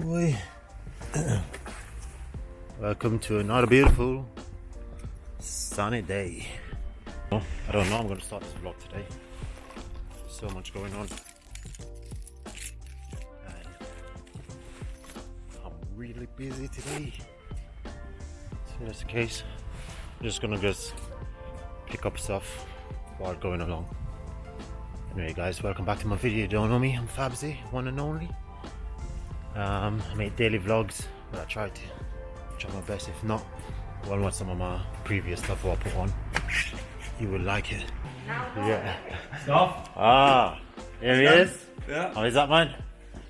Oi. Welcome to another beautiful sunny day. I don't know, I'm going to start this vlog today. So much going on. And I'm really busy today. So that's the case. I'm just going to pick up stuff while going along. Anyway guys, welcome back to my video. You don't know me, I'm Fabziy, one and only. I make daily vlogs, but I try my best. If not, go and watch some of my previous stuff I put on. You will like it. Yeah. Stuff? Ah, here he is. Yeah. Oh, is that mine?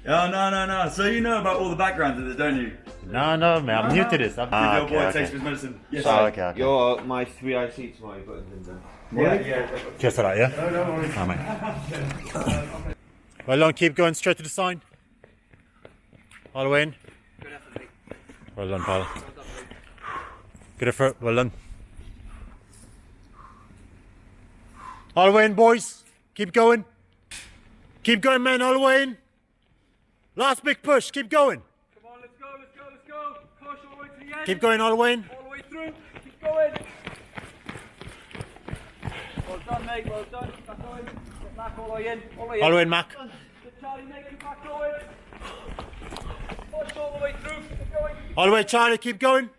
Oh, no. So you know about all the background of it, don't you? No, man, I'm new to this. Your boy takes his medicine. Yes, Okay. You're my 3 eye seats, my buttons in there. Yeah. Cheers for that, yeah? No, don't worry. Oh, mate. Well done, keep going straight to the sign. All the way in. Good effort, mate. Well done, pal. Well done, mate. Good effort, well done. All the way in, boys. Keep going. Keep going, man, all the way in. Last big push, keep going. Come on, let's go. Push all the way to the end. Keep going all the way in. All the way through. Keep going. Well done, mate. Well done. Back going. Get back all the way in. All the way in. All the way in, Mac. Good, Charlie, mate. Keep back going. Push all the way through. Keep going. All the way, Charlie, keep going.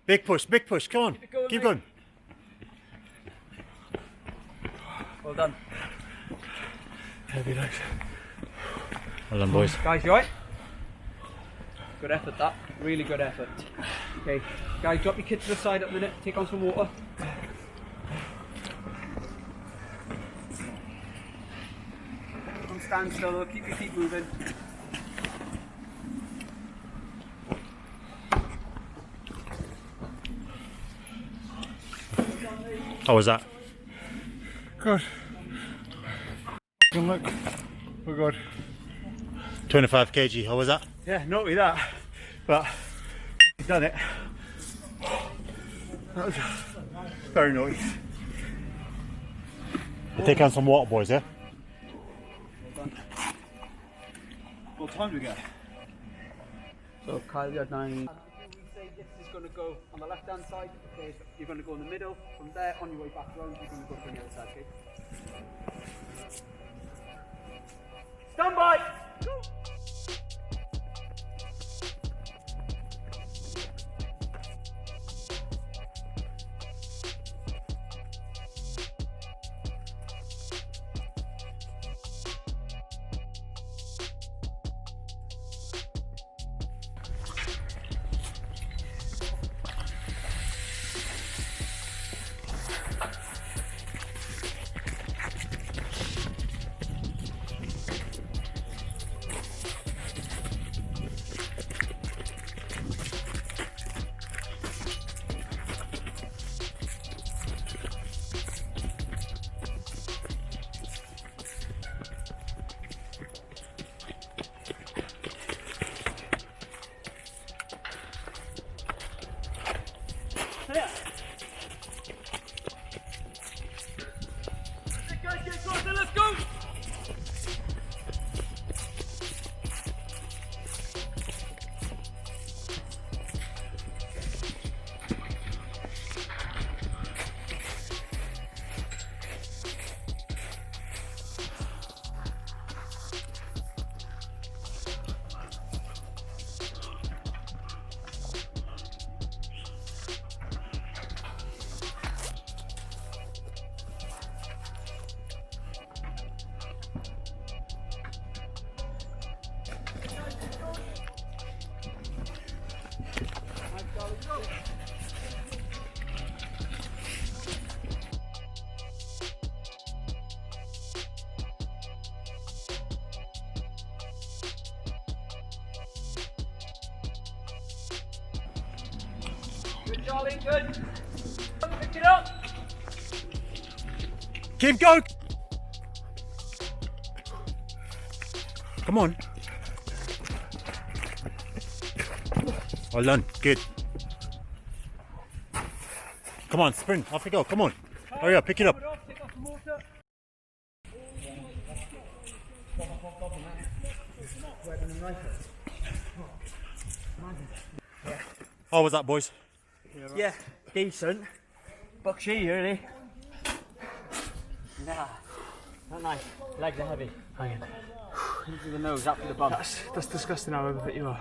Big push, come on. Keep going. Well done. Heavy legs. Well done, boys. Guys, you alright? Good effort, that. Really good effort. Okay. Guys, drop your kit to the side at the minute. Take on some water. Don't stand still though. Keep your feet moving. How was that? Good. Look. Oh God. 25 kg, how was that? Yeah, not with that, but I've done it. That was very nice. We'll take on some water, boys, yeah? What time do we go? So Kyle, you're 9. We say this is going to go on the left hand side. Okay, so you're going to go in the middle. From there, on your way back around, you're going to go to the other side. Okay. Stand by. Go. Let's go! Good, Charlie, good. Pick it up. Keep going! Come on. Well done, good. Come on, sprint, off we go, come on. Hurry up, pick it up. Take off the motor. How was that, boys? Yeah, decent. But she really. Nah, not nice. Legs are heavy. Hanging. Into the nose, up to the bum. That's disgusting however fit you are.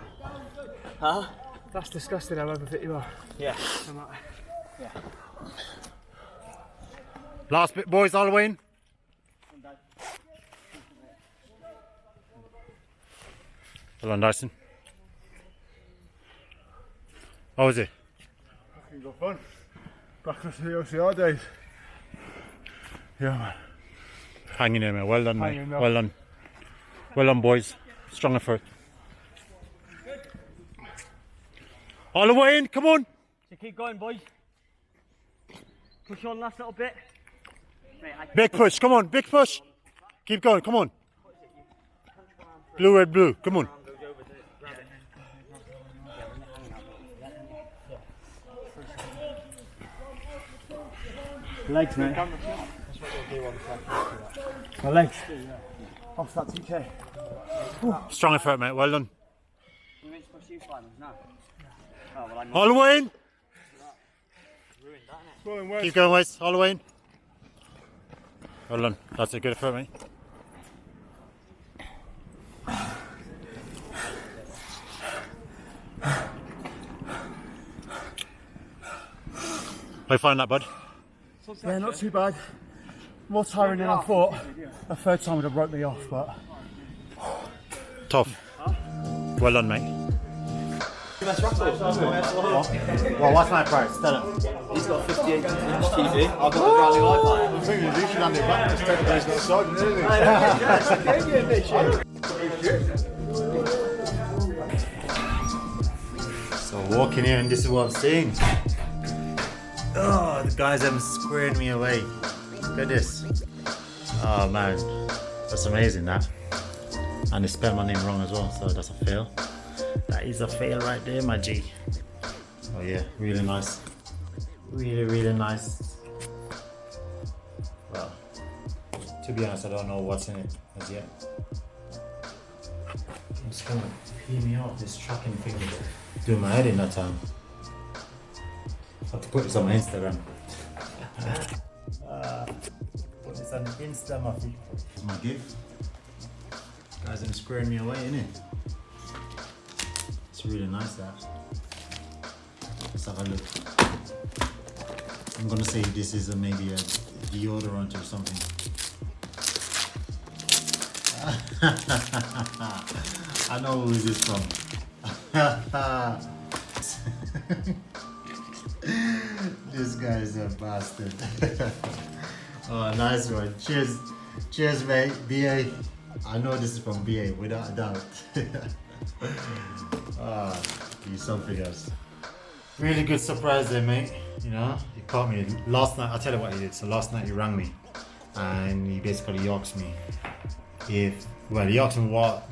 Huh? That's disgusting however fit you are. Yeah. Yeah. Last bit, boys, Halloween. Well done, Dyson. How was it? Fucking good fun. Back to the OCR days. Yeah, man. Hanging in there. Well done, mate. Hanging in there. Well done. Well done, boys. Strong effort. Halloween, come on. So keep going, boys. Push on last little bit. Mate, Big push, come on, big push. Keep going, come on. Blue, red, blue, come on. Legs, mate. My legs. Off that TK. Strong effort, mate. Well done. You meant to push you finals now. Oh, well, I'm Halloween. Swollen waist. Keep going, boys. Halloween. Well done. That's a good effort, mate. How you find that, bud? Yeah, not too bad. More tiring than I thought. The third time would have broke me off, but Tough. Well done, mate. Well, what's my price? Tell him. He's got 58 inch TV. I've got the Rally Life. the thing is, you should hand it back. Just take the place outside, So walking here and this is what I'm seeing. Oh, the guys haven't squared me away. Look at this. Oh man, that's amazing that. And they spelled my name wrong as well, so that's a fail. That is a fail right there, my G. Oh yeah, really nice. Really, really nice. Well, to be honest, I don't know what's in it as yet. It's gonna pee me off, this tracking thing. Doing my head in that time. I have to put this on my Instagram. Put this on Insta, my feet. Here's my gift. Guys, I'm squaring me away, innit? It's really nice, that. Let's have a look. I'm gonna say this is maybe a deodorant or something. I know who this is from. This guy's a bastard. Oh, nice one. Cheers. Cheers, mate. BA. I know this is from BA, without a doubt. Ah, he's something else. Really good surprise there, mate. You know, he caught me last night. I'll tell you what he did. So last night he rang me and he basically asked me he asked me what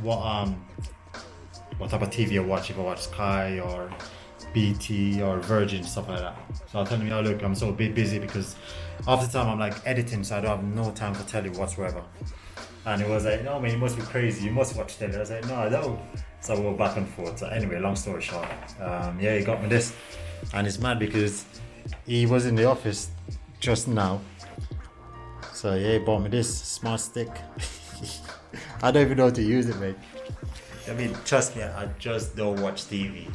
type of TV I watch, if I watch Sky or BT or Virgin, stuff like that. So I told him, oh look, I'm so a bit busy because half the time I'm like editing, so I don't have no time to tell you whatsoever. And he was like, no man, you must be crazy, you must watch telly. I was like, no, I don't. So we were back and forth. So anyway, long story short, yeah, he got me this. And it's mad because he was in the office just now. So yeah, he bought me this smart stick. I don't even know how to use it, mate. I mean, trust me, I just don't watch TV.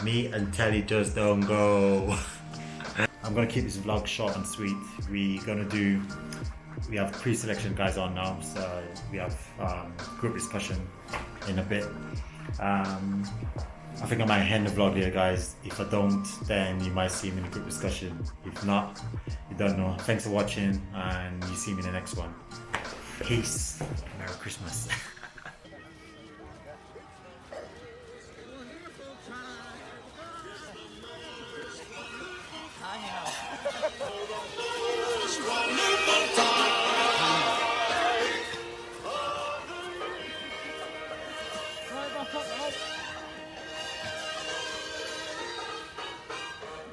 Me and telly just don't go. I'm gonna keep this vlog short and sweet. We have pre-selection guys on now, so we have group discussion in a bit. I think I might end the vlog here, guys. If I don't, then you might see me in the group discussion. If not, you don't know. Thanks for watching, and you see me in the next one. Peace. Merry Christmas. Wonderful time.